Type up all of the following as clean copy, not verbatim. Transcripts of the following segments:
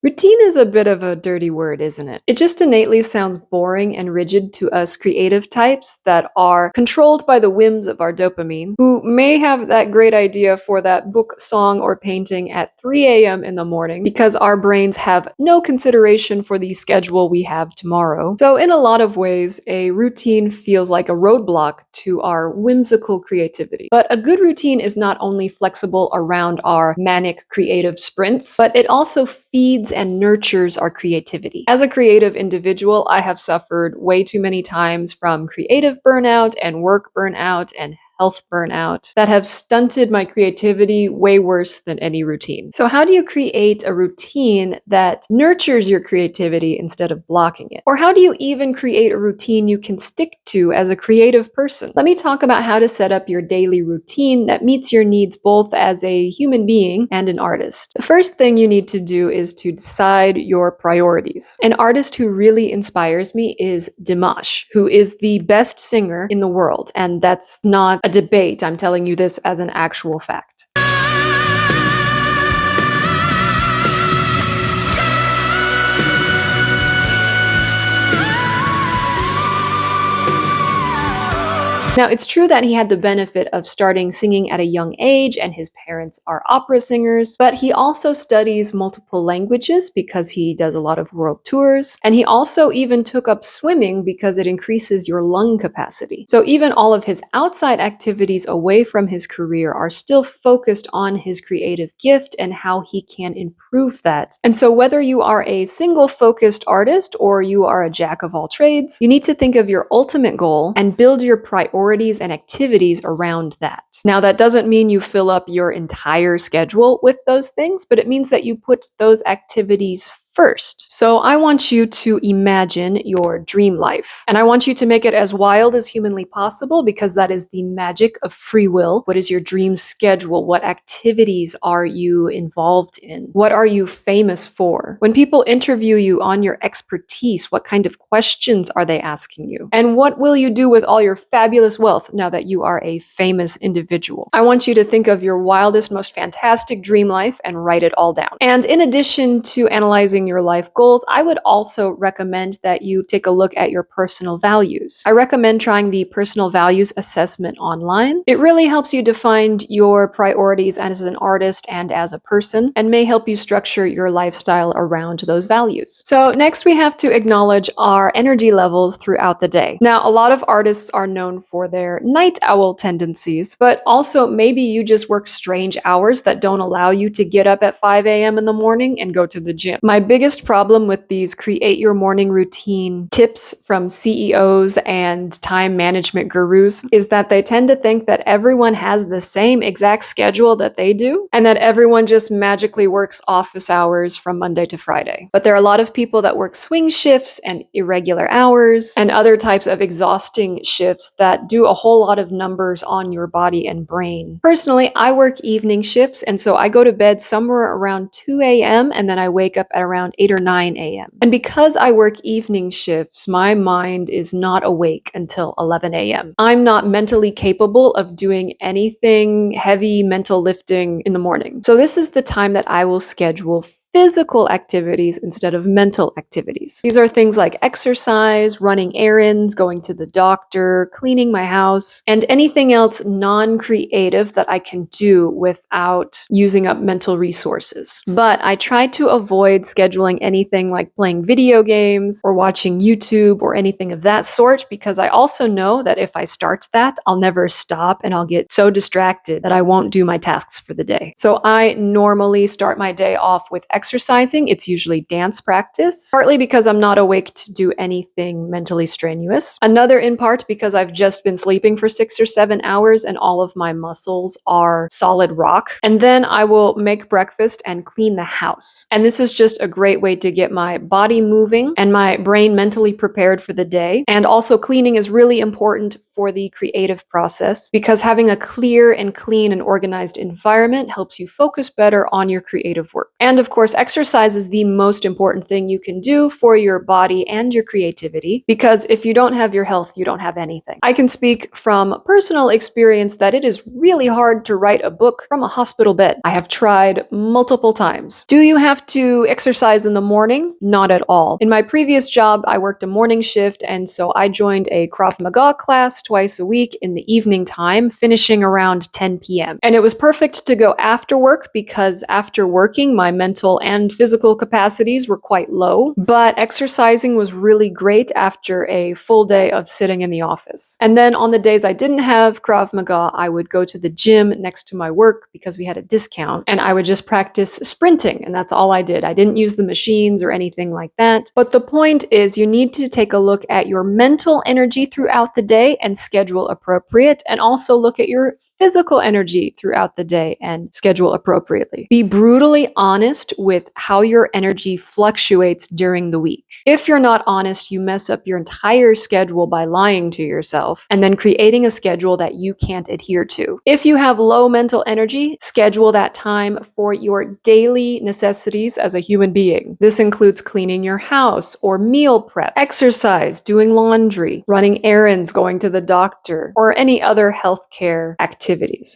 Routine is a bit of a dirty word, isn't it? It just innately sounds boring and rigid to us creative types that are controlled by the whims of our dopamine, who may have that great idea for that book, song, or painting at 3 a.m. in the morning because our brains have no consideration for the schedule we have tomorrow. So, in a lot of ways, a routine feels like a roadblock to our whimsical creativity. But a good routine is not only flexible around our manic creative sprints, but it also feeds and nurtures our creativity. As a creative individual, I have suffered way too many times from creative burnout and work burnout and health burnout that have stunted my creativity way worse than any routine. So, how do you create a routine that nurtures your creativity instead of blocking it? Or how do you even create a routine you can stick to as a creative person? Let me talk about how to set up your daily routine that meets your needs both as a human being and an artist. The first thing you need to do is to decide your priorities. An artist who really inspires me is Dimash, who is the best singer in the world, and that's not a debate. I'm telling you this as an actual fact. Now, it's true that he had the benefit of starting singing at a young age, and his parents are opera singers, but he also studies multiple languages because he does a lot of world tours, and he also even took up swimming because it increases your lung capacity. So even all of his outside activities away from his career are still focused on his creative gift and how he can improve that. And so whether you are a single focused artist or you are a jack of all trades, you need to think of your ultimate goal and build your priorities and activities around that. Now, that doesn't mean you fill up your entire schedule with those things, but it means that you put those activities first. So I want you to imagine your dream life. And I want you to make it as wild as humanly possible because that is the magic of free will. What is your dream schedule? What activities are you involved in? What are you famous for? When people interview you on your expertise, what kind of questions are they asking you? And what will you do with all your fabulous wealth now that you are a famous individual? I want you to think of your wildest, most fantastic dream life and write it all down. And in addition to analyzing your life goals, I would also recommend that you take a look at your personal values. I recommend trying the personal values assessment online. It really helps you define your priorities as an artist and as a person, and may help you structure your lifestyle around those values. So next we have to acknowledge our energy levels throughout the day. Now, a lot of artists are known for their night owl tendencies, but also maybe you just work strange hours that don't allow you to get up at 5 a.m. in the morning and go to the gym. My biggest problem with these create your morning routine tips from CEOs and time management gurus is that they tend to think that everyone has the same exact schedule that they do and that everyone just magically works office hours from Monday to Friday. But there are a lot of people that work swing shifts and irregular hours and other types of exhausting shifts that do a whole lot of numbers on your body and brain. Personally, I work evening shifts, and so I go to bed somewhere around 2 a.m. and then I wake up at around 8 or 9 a.m. And because I work evening shifts, my mind is not awake until 11 a.m. I'm not mentally capable of doing anything heavy mental lifting in the morning. So this is the time that I will schedule physical activities instead of mental activities. These are things like exercise, running errands, going to the doctor, cleaning my house, and anything else non-creative that I can do without using up mental resources. But I try to avoid scheduling anything like playing video games or watching YouTube or anything of that sort because I also know that if I start that, I'll never stop and I'll get so distracted that I won't do my tasks for the day. So I normally start my day off with exercising. It's usually dance practice, partly because I'm not awake to do anything mentally strenuous. Another in part because I've just been sleeping for 6 or 7 hours and all of my muscles are solid rock. And then I will make breakfast and clean the house. And this is just a great way to get my body moving and my brain mentally prepared for the day. And also cleaning is really important for for the creative process because having a clear and clean and organized environment helps you focus better on your creative work. And of course, exercise is the most important thing you can do for your body and your creativity because if you don't have your health, you don't have anything. I can speak from personal experience that it is really hard to write a book from a hospital bed. I have tried multiple times. Do you have to exercise in the morning? Not at all. In my previous job, I worked a morning shift, and so I joined a Krav Maga class twice a week in the evening time, finishing around 10 p.m. And it was perfect to go after work because after working, my mental and physical capacities were quite low, but exercising was really great after a full day of sitting in the office. And then on the days I didn't have Krav Maga, I would go to the gym next to my work because we had a discount, and I would just practice sprinting, and that's all I did. I didn't use the machines or anything like that. But the point is, you need to take a look at your mental energy throughout the day and schedule appropriate, and also look at your physical energy throughout the day and schedule appropriately. Be brutally honest with how your energy fluctuates during the week. If you're not honest, you mess up your entire schedule by lying to yourself and then creating a schedule that you can't adhere to. If you have low mental energy, schedule that time for your daily necessities as a human being. This includes cleaning your house or meal prep, exercise, doing laundry, running errands, going to the doctor, or any other healthcare activities.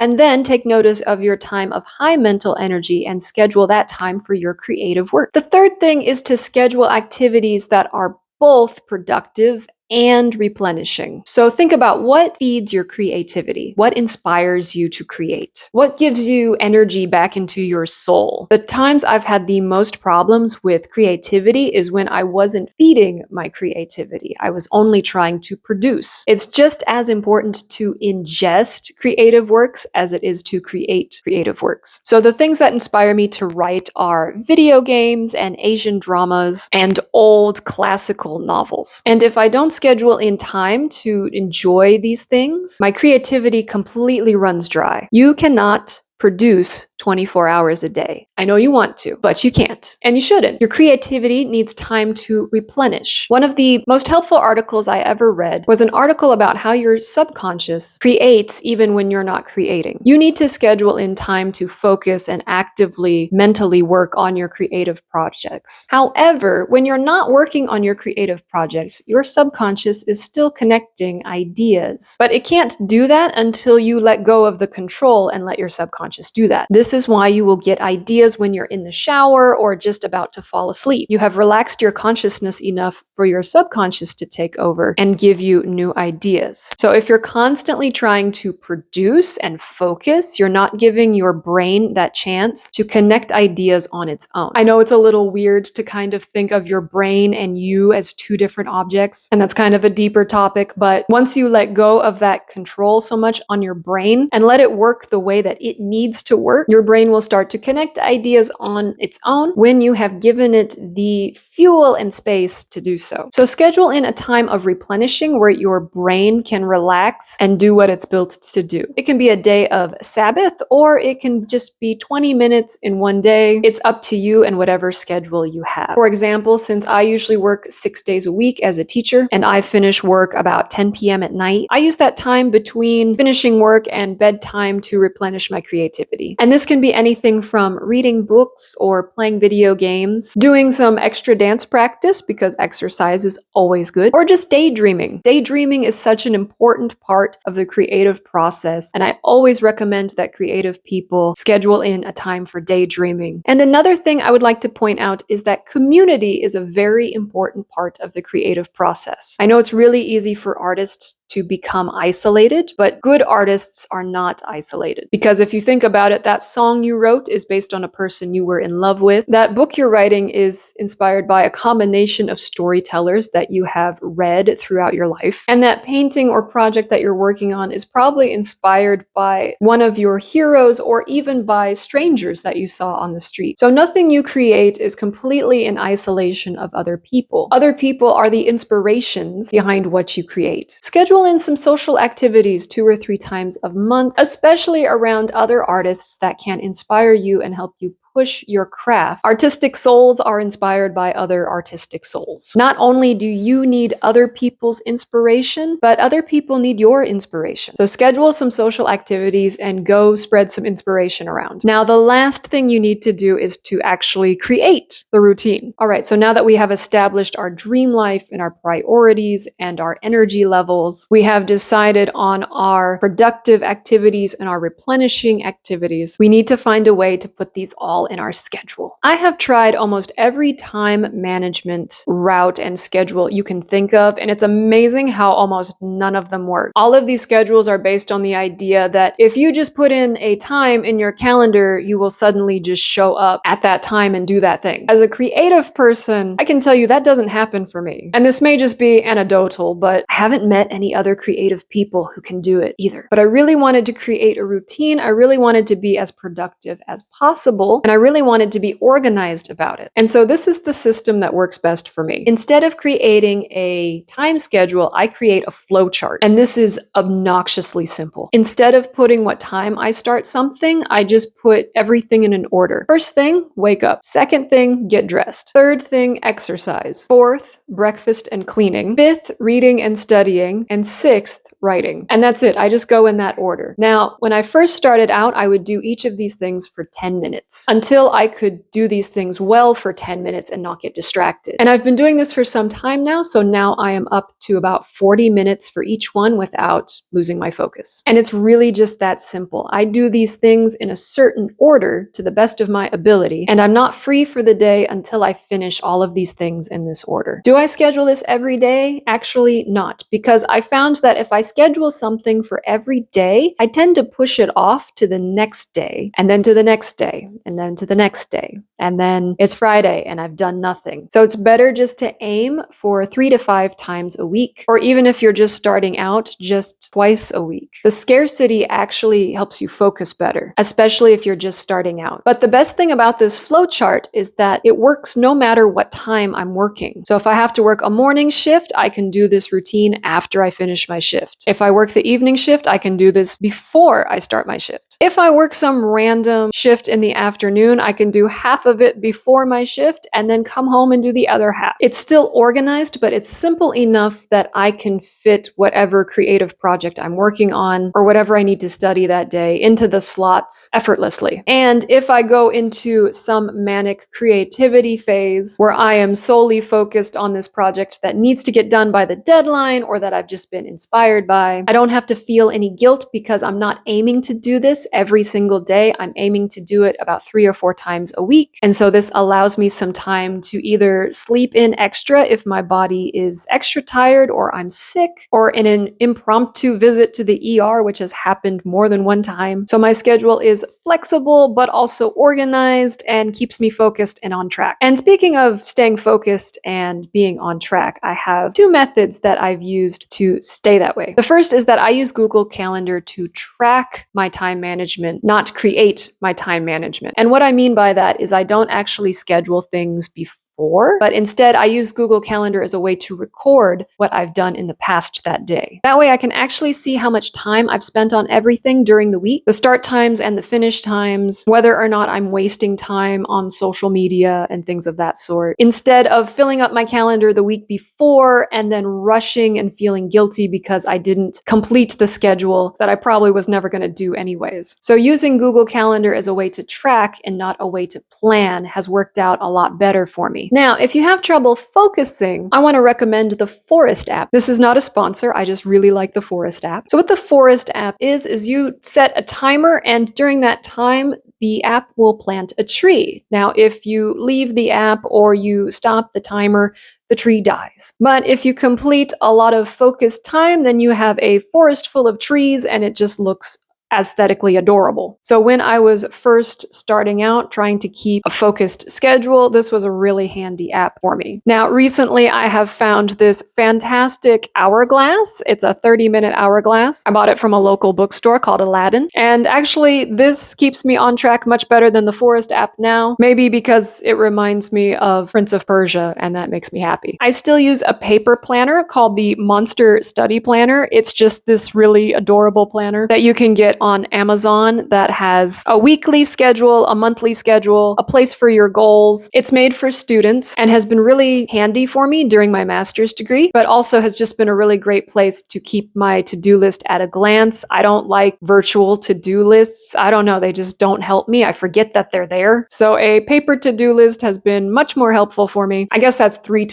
And then take notice of your time of high mental energy and schedule that time for your creative work. The third thing is to schedule activities that are both productive and replenishing. So think about what feeds your creativity, what inspires you to create, what gives you energy back into your soul. The times I've had the most problems with creativity is when I wasn't feeding my creativity. I was only trying to produce. It's just as important to ingest creative works as it is to create creative works. So the things that inspire me to write are video games and Asian dramas and old classical novels. And if I don't schedule in time to enjoy these things, my creativity completely runs dry. You cannot produce 24 hours a day. I know you want to, but you can't, and you shouldn't. Your creativity needs time to replenish. One of the most helpful articles I ever read was an article about how your subconscious creates even when you're not creating. You need to schedule in time to focus and actively mentally work on your creative projects. However, when you're not working on your creative projects, your subconscious is still connecting ideas, but it can't do that until you let go of the control and let your subconscious do that. This is why you will get ideas when you're in the shower or just about to fall asleep. You have relaxed your consciousness enough for your subconscious to take over and give you new ideas. So if you're constantly trying to produce and focus, you're not giving your brain that chance to connect ideas on its own. I know it's a little weird to kind of think of your brain and you as two different objects, and that's kind of a deeper topic, but once you let go of that control so much on your brain and let it work the way that it needs to work, your brain will start to connect ideas on its own when you have given it the fuel and space to do so. So schedule in a time of replenishing where your brain can relax and do what it's built to do. It can be a day of Sabbath, or it can just be 20 minutes in one day. It's up to you and whatever schedule you have. For example, since I usually work 6 days a week as a teacher and I finish work about 10 p.m. at night, I use that time between finishing work and bedtime to replenish my creativity. And this can be anything from reading books or playing video games, doing some extra dance practice because exercise is always good, or just daydreaming. Daydreaming is such an important part of the creative process, and I always recommend that creative people schedule in a time for daydreaming. And another thing I would like to point out is that community is a very important part of the creative process. I know it's really easy for artists to become isolated, but good artists are not isolated. Because if you think about it, that song you wrote is based on a person you were in love with. That book you're writing is inspired by a combination of storytellers that you have read throughout your life. And that painting or project that you're working on is probably inspired by one of your heroes or even by strangers that you saw on the street. So nothing you create is completely in isolation of other people. Other people are the inspirations behind what you create. Schedule in some social activities 2 or 3 times a month, especially around other artists that can inspire you and help you push your craft. Artistic souls are inspired by other artistic souls. Not only do you need other people's inspiration, but other people need your inspiration. So schedule some social activities and go spread some inspiration around. Now, the last thing you need to do is to actually create the routine. All right, so now that we have established our dream life and our priorities and our energy levels, we have decided on our productive activities and our replenishing activities, we need to find a way to put these all in our schedule. I have tried almost every time management route and schedule you can think of, and it's amazing how almost none of them work. All of these schedules are based on the idea that if you just put in a time in your calendar, you will suddenly just show up at that time and do that thing. As a creative person, I can tell you that doesn't happen for me. And this may just be anecdotal, but I haven't met any other creative people who can do it either. But I really wanted to create a routine. I really wanted to be as productive as possible, and I really wanted to be organized about it. And so this is the system that works best for me. Instead of creating a time schedule, I create a flow chart. And this is obnoxiously simple. Instead of putting what time I start something, I just put everything in an order. First thing, wake up. Second thing, get dressed. Third thing, exercise. Fourth, breakfast and cleaning. Fifth, reading and studying. And sixth, writing. And that's it. I just go in that order. Now, when I first started out, I would do each of these things for 10 minutes until I could do these things well for 10 minutes and not get distracted. And I've been doing this for some time now, so now I am up to about 40 minutes for each one without losing my focus. And it's really just that simple. I do these things in a certain order to the best of my ability, and I'm not free for the day until I finish all of these things in this order. Do I schedule this every day? Actually, not, because I found that if I schedule something for every day, I tend to push it off to the next day, and then to the next day, and then to the next day. And then it's Friday and I've done nothing. So it's better just to aim for 3 to 5 times a week, or even if you're just starting out, just twice a week. The scarcity actually helps you focus better, especially if you're just starting out. But the best thing about this flowchart is that it works no matter what time I'm working. So if I have to work a morning shift, I can do this routine after I finish my shift. If I work the evening shift, I can do this before I start my shift. If I work some random shift in the afternoon, I can do half of it before my shift and then come home and do the other half. It's still organized, but it's simple enough that I can fit whatever creative project I'm working on or whatever I need to study that day into the slots effortlessly. And if I go into some manic creativity phase where I am solely focused on this project that needs to get done by the deadline or that I've just been inspired by, I don't have to feel any guilt because I'm not aiming to do this every single day. I'm aiming to do it about 3 or 4 times a week. And so this allows me some time to either sleep in extra if my body is extra tired or I'm sick, or in an impromptu visit to the ER, which has happened more than one time. So my schedule is flexible, but also organized and keeps me focused and on track. And speaking of staying focused and being on track, I have 2 methods that I've used to stay that way. The first is that I use Google Calendar to track my time management, not create my time management. And what I mean by that is I don't actually schedule things before, but instead I use Google Calendar as a way to record what I've done in the past that day. That way I can actually see how much time I've spent on everything during the week, the start times and the finish times, whether or not I'm wasting time on social media and things of that sort, instead of filling up my calendar the week before and then rushing and feeling guilty because I didn't complete the schedule that I probably was never going to do anyways. So using Google Calendar as a way to track and not a way to plan has worked out a lot better for me. Now, if you have trouble focusing, I want to recommend the Forest app. This is not a sponsor, I just really like the Forest app. So what the Forest app is you set a timer, and during that time, the app will plant a tree. Now, if you leave the app or you stop the timer, the tree dies. But if you complete a lot of focused time, then you have a forest full of trees and it just looks aesthetically adorable. So when I was first starting out trying to keep a focused schedule, this was a really handy app for me. Now, recently I have found this fantastic hourglass. It's a 30-minute hourglass. I bought it from a local bookstore called Aladdin. And actually, this keeps me on track much better than the Forest app now, maybe because it reminds me of Prince of Persia, and that makes me happy. I still use a paper planner called the Monster Study Planner. It's just this really adorable planner that you can get it on Amazon that has a weekly schedule, a monthly schedule, a place for your goals. It's made for students and has been really handy for me during my master's degree, but also has just been a really great place to keep my to-do list at a glance. I don't like virtual to-do lists. I don't know, they just don't help me. I forget that they're there. So a paper to-do list has been much more helpful for me. I guess that's 3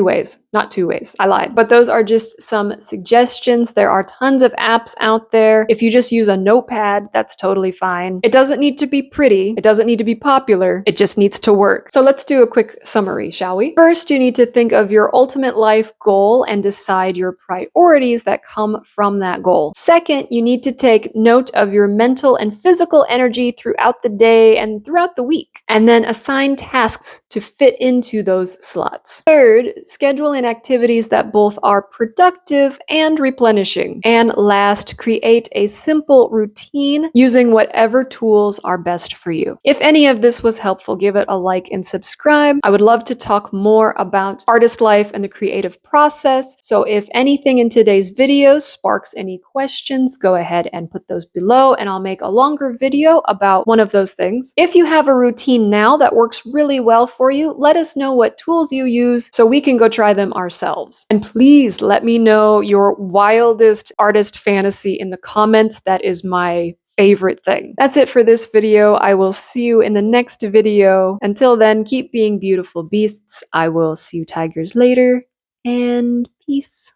ways, not 2 ways. I lied. But those are just some suggestions. There are tons of apps out there. If you just use a notepad, that's totally fine. It doesn't need to be pretty. It doesn't need to be popular. It just needs to work. So let's do a quick summary, shall we? First, you need to think of your ultimate life goal and decide your priorities that come from that goal. Second, you need to take note of your mental and physical energy throughout the day and throughout the week, and then assign tasks to fit into those slots. Third, schedule in activities that both are productive and replenishing. And last, create a simple routine using whatever tools are best for you. If any of this was helpful, give it a like and subscribe. I would love to talk more about artist life and the creative process. So if anything in today's video sparks any questions, go ahead and put those below and I'll make a longer video about one of those things. If you have a routine now that works really well for you, let us know what tools you use so we can go try them ourselves. And please let me know your wildest artist fantasy in the comments. That is my favorite thing. That's it for this video. I will see you in the next video. Until then, keep being beautiful beasts. I will see you tigers later, and peace.